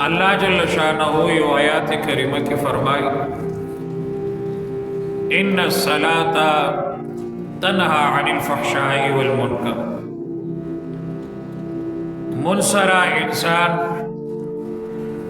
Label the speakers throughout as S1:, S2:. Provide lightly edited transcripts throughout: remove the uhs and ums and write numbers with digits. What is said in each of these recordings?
S1: اللہ جل شانہ یو آیات کریمہ کی فرمائی ان الصلاة تنہا عن الفحشاء والمنکر منصرا انسان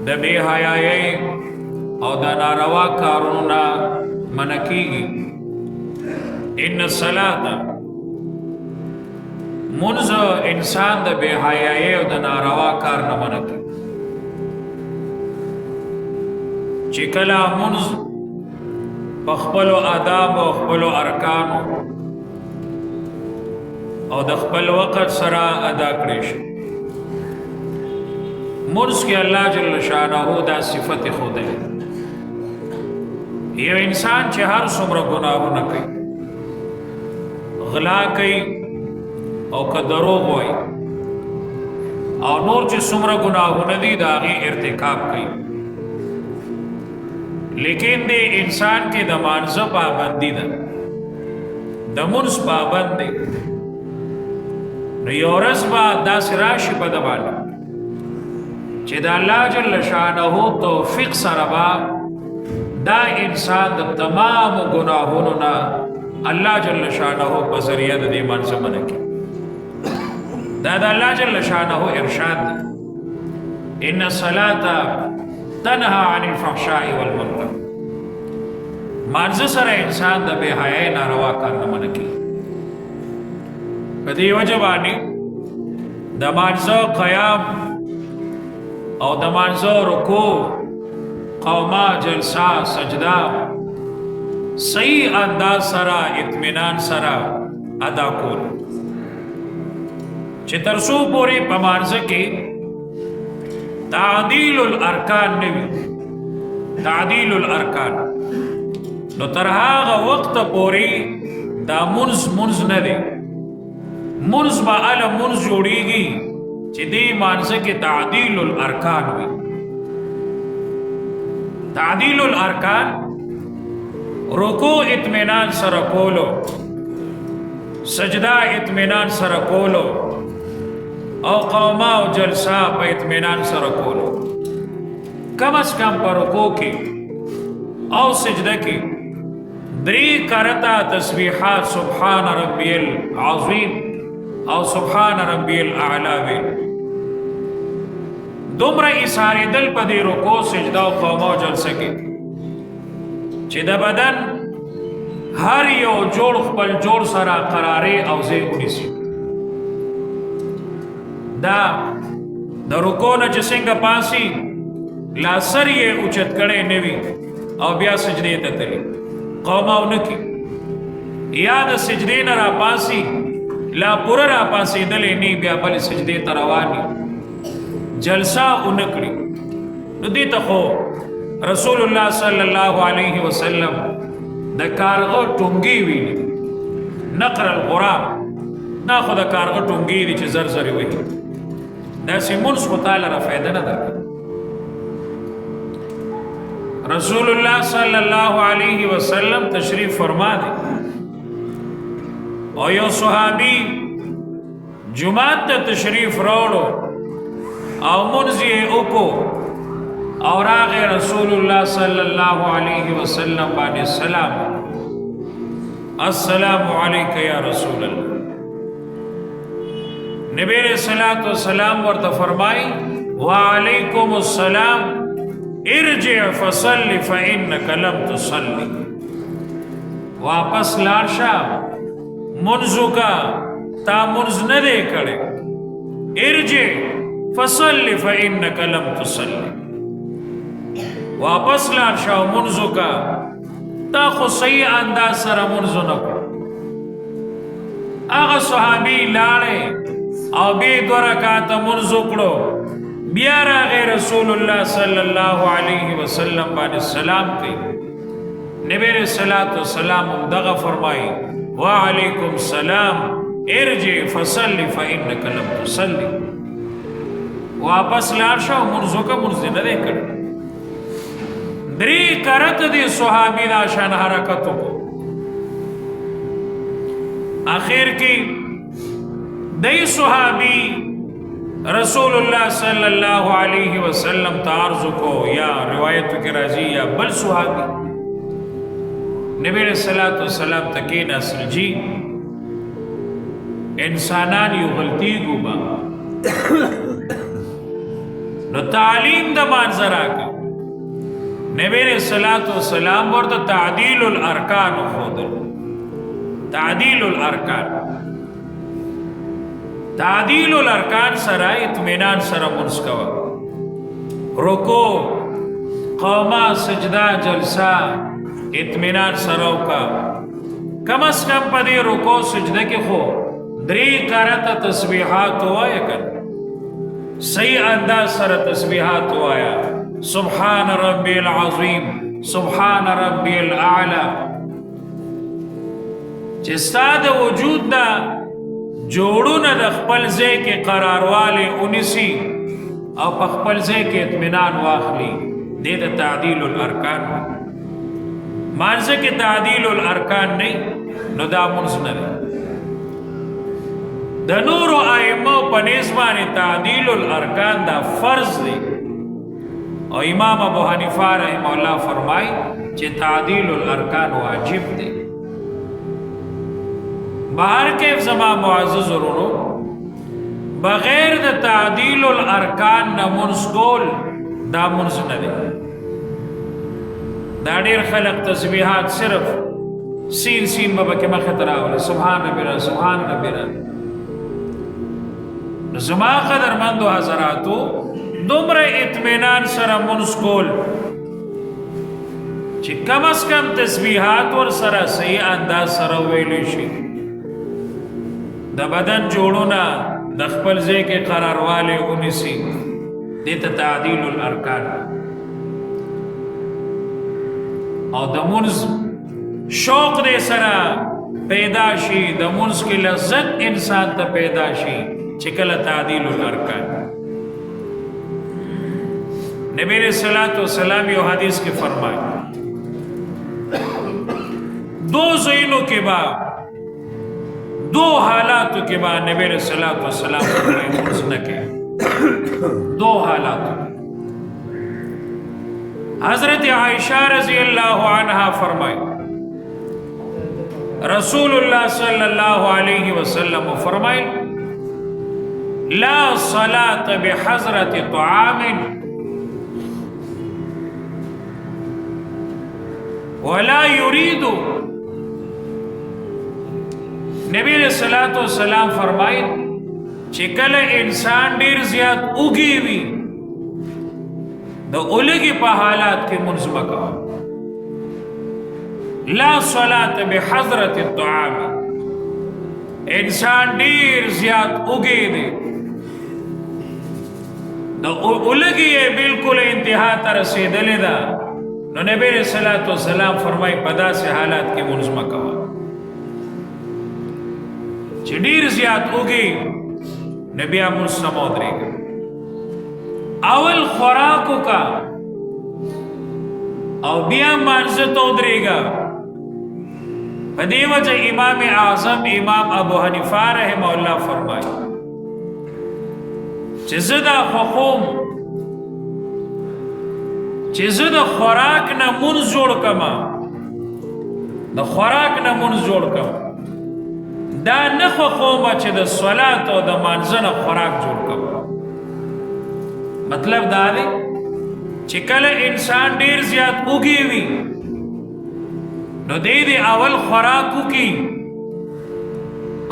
S1: د بے حیائی او د ناروا کارونو منکیگی ان الصلاة منز انسان د بے حیائی او د ناروا کار نه منکی چکلا منز بخبلو آداب و خبلو ارکانو او د خپل وقت سرا ادا کریش منز کی اللہ جل شانہ دا صفت خود ہے یہ انسان چه ہر سمر گناہو نکی غلا کئی او که دروغ ہوئی او نور چه سمر گناہو ندی دا آغی ارتکاب کئی لیکن دے انسان کے دا مانزہ پابندی دا دا منز پابند دے نو یورز با دا سراشی پا دبانا چه دا اللہ جل شانہو توفیق سربا دا انسان دا تمام گناہوننا اللہ جل شانہو بذریعہ دا دے منزہ منکی دا اللہ جل شانہو ارشاد دے ان الصلاة تنہا عن الفحشاء والمنکر مانزہ سر انسان دا بے حیائی ناروا کارنا منکی پدی وجبانی دا مانزہ قیام او دا مانزہ رکوع قوما جلسہ سجدہ صحیح انداز سرا اطمینان سرا ادا کول چه ترسو پوری پمانزہ کی تعدیل الارکان نوی تعدیل الارکان نو ترہاغ وقت پوری دا منز ندے منز با علا منز جوڑی گی چی دی مانزہ کی تعدیل الارکان ہوئی تعدیل الارکان رکوع اطمینان سرکولو سجدہ اطمینان سرکولو او قوما و جلسہ پا اطمینان سرکولو کم از کم پر رکوع کی او سجدہ کی دری کرتا تسبیحات سبحان ربی العظیم او سبحان ربی الاعلی دمرا اساری دل پا دی رکوع سجدہ و قوما و جلسہ کی چی دا بدن ہر یو جوڑ خپل جوڑ سرا قرارے او زی انیسی دا رکوع نا جسنگ پاسی لا سر یہ اچت کڑے نوی او بیا سجدے تتلی قوما و نکی یا دا سجدے نا را پاسی لا پورا را پاسی دلے نی بیا بل سجدے تروانی جلسہ انکڑی ندی تخو رسول اللہ صلی اللہ علیہ وسلم دا کارغو ٹنگی ویلی نقر الغرام نا خود دا کارغو ٹنگی دی چی زرزری وی دا سی منس خطال را فیدہ ندر رسول اللہ صلی اللہ علیہ وسلم تشریف فرما دے او یو صحابی جماعت تا تشریف روڑو او منزی اوکو اور آغی رسول اللہ صلی اللہ علیہ وسلم بانی السلام السلام علیکہ یا رسول اللہ نبی علیہ السلام ورطا فرمائی وعلیکم السلام ارجع فصلی فإنک لم تصلی واپس لارشا منزو کا تا منز ندے کڑے ارجع فصلی فإنک لم تصلی واپس لارشا منزو کا تا خو صحیح انداز سر منزو نکو آغا صحابی لارے او بی دو رکات منزو کڑو بیا راغی رسول اللہ صلی اللہ علیہ وسلم بانی السلام کی نبی علیہ السلام دغا فرمائی وعلیکم السلام ارجع فصلی فإنک لم تصلی واپس لارشا منزو کا منزی ندے کڑ دری کرت دی صحابی دا شان حرکتو کو آخر کی دی صحابی رسول الله صلی الله علیه وسلم تعرض کو یا روایتو کی راضی یا بل صحابی نبی علیہ الصلوۃ والسلام تکین اصل جی انسانان یو غلطی گوبا نو تعلیم دا منظرہ کا نبی علیہ الصلوۃ والسلام ورته تعدیل الارکان خود تعدیل الارکان تعدیل الارکان سره اطمینان سره منځ کوه رکوع قوما سجدہ جلسہ اطمینان سره وکړه کم از کم په دې رکوع سجده کې خو 3 کرته تسبیحات وایه کړه صحیح انداز سره تسبیحات وایا سبحان ربی العظیم سبحان ربی الاعلی چې ستاد وجود دا جوړونه د خپل ځای کې قرارواله اونیسی او په خپل ځای کې اطمینان واخلي دې د تعدیل الارکان مانځه کې تعدیل الارکان نه نو دا مونږ نه د نور ائمه په نسبانه تعدیل الارکان دا فرض دی او امام ابو حنیفه رحمه الله فرمای چې تعدیل الارکان واجب دی بهر کې زما معزز ورونو بغیر د تعدیل الارکان نه منځ کول دا منځ نه دی دا ډېر خلق تسبیحات صرف سین به کې مخه تراول سبحان ربنا سبحان ربنا زما قدرمندو حضراتو دومره اطمینان سره منځ کول چې کم از کم تسبیحات ور سره صحیح انداز سره ویلی شي د بدن جوړونه د خپل ځای کې قرارواله ونیسي دې ته تعدیل الارکان او د منځ شوق دې سره پیدا شي د منځ کې لذت انسان ته پیدا شي چې کله تعدیل الارکان نبی علیہ الصلوۃ والسلام یو حدیث کې فرمایي دو زینوں کے بعد دو حالاتوں کے بعد نبی علیہ الصلوۃ والسلام فرمائے کے دو حالات حضرت عائشہ رضی اللہ عنہا فرمائے رسول اللہ صلی اللہ علیہ وسلم فرمائے لا صلاة بحضرت طعام ولا يريد نبی علیہ الصلوۃ والسلام فرمائے چې کله انسان ډیر زیات اوږي وي د اولګي په حالات کې منځ مکو لا صلاة بحضرت الطعام انسان ډیر زیات اوږي دی د اولګي بالکل انتها ته رسیدلې ده نو نبی علیہ الصلوۃ والسلام فرمای په داسې حالات کې منځ مکو چې ډیر زیات اوږي نبی امر سمودريږي اول خوراکو کا او بیا مانځه تو درېږي په دې وجه امام اعظم امام ابو حنیفه رحمه الله فرمایي چې زدا خوم چې زدا خوراک نه منځ جوړ کما د خوراک نه منځ جوړ کما دا نه خوما چې د صلات او د مانځنه خوراک جوړ کړو مطلب دا دی چې کله انسان ډیر زیات اوږي وي نو دې اول خوراکو کی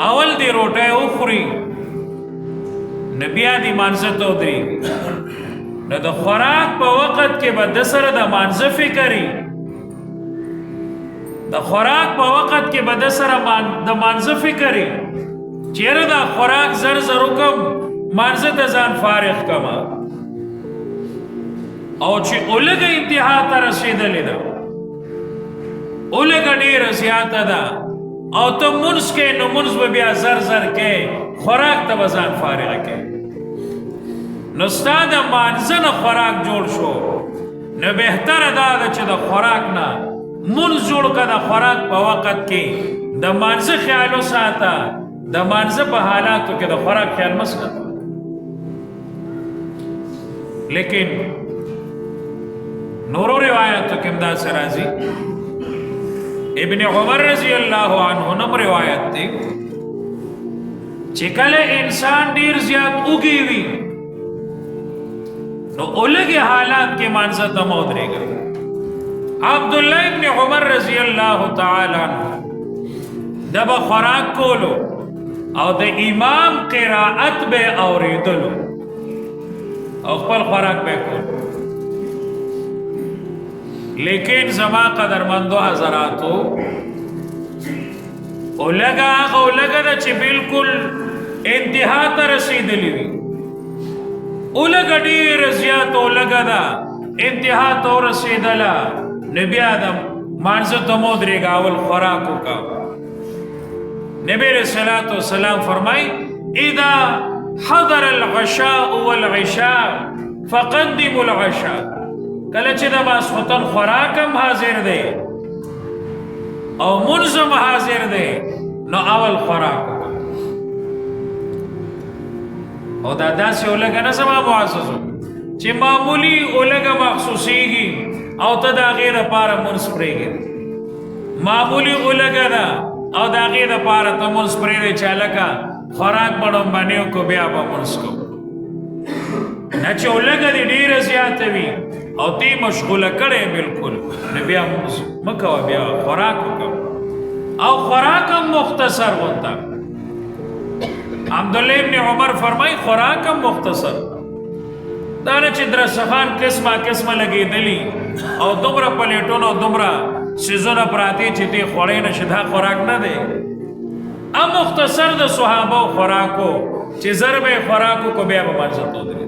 S1: اول دې روټه وخوري نبي دې مانځه ته دري نو د خوراک په وخت کې به د سره د مانځه فکرې د خوراک په وخت کې به د سره د مانځه فکرې چیرې دا خوراک زر زر کم مانځه ته ځان فارغ کما او چې اولګه انتها ته رسیدلې ده اولګه ډیره زیاته ده او ته منځ کې نو منځ به بیا زر زر کې خوراک ته به ځان فارغ کې نو ستا د مانځه نه خوراک جوړ شو نو بهتره دا ده چې د خوراک نه منځ جوړ کړه خوراک په وخت کې د مانځه خیال وساته د مانځه په حالاتو کې د خوراک خیال مسکه لیکن نورو روایتو کم دا سرازی ابن عمر رضی اللہ عنہ نم روایت تی چکل انسان دیر زیاد اگی وی نو اولگی حالات کے مانزہ دمود رے گا عبداللہ ابن عمر رضی اللہ تعالی عنہ دب خوراک کولو او د امام قراءت بے اوریدلو او خپل خوراک بے کولو لیکن زما قدرمندو حضراتو اولگا دا چی بالکل انتہا تا رسیدلی وی اولگا دیر زیاد اولگا دا انتہا تا رسیدلا نبی آدم مانزت مود ریگا اول خوراکو کا نبی علیہ السلام فرمائی اذا حضر العشاء والعشاء فقدموا العشاء کلچ دا ماسخوتن خوراکم حاضر دے او منظم حاضر دے نو اول خوراک او دا سی اولگا نسما معززو چی معمولی اولگا مخصوصی گی او تا دا غیر پارا منس پریگی معمولی اولگا دا او دا غیر پارا تا منس پریگی چالکا خوراک بڑم بانیو کو بیا با منس کو نچه اولگا دی دیر زیادوی او تی مشغوله کڑے بالکل نبیا منس مکو بیا خوراکو کم او خوراکم مختصر ہوتا عبداللہ ابن عمر فرمائی خوراکم مختصر دانا چی درسخان قسمہ لگی دلی او دمرا پلیٹون او دمرا سیزون پراتی چی تی خوڑین شدہ خوراک نہ دے ام مختصر دا صحابہ خوراکو چی ضرب خوراکو کو بیا بمانزتو دے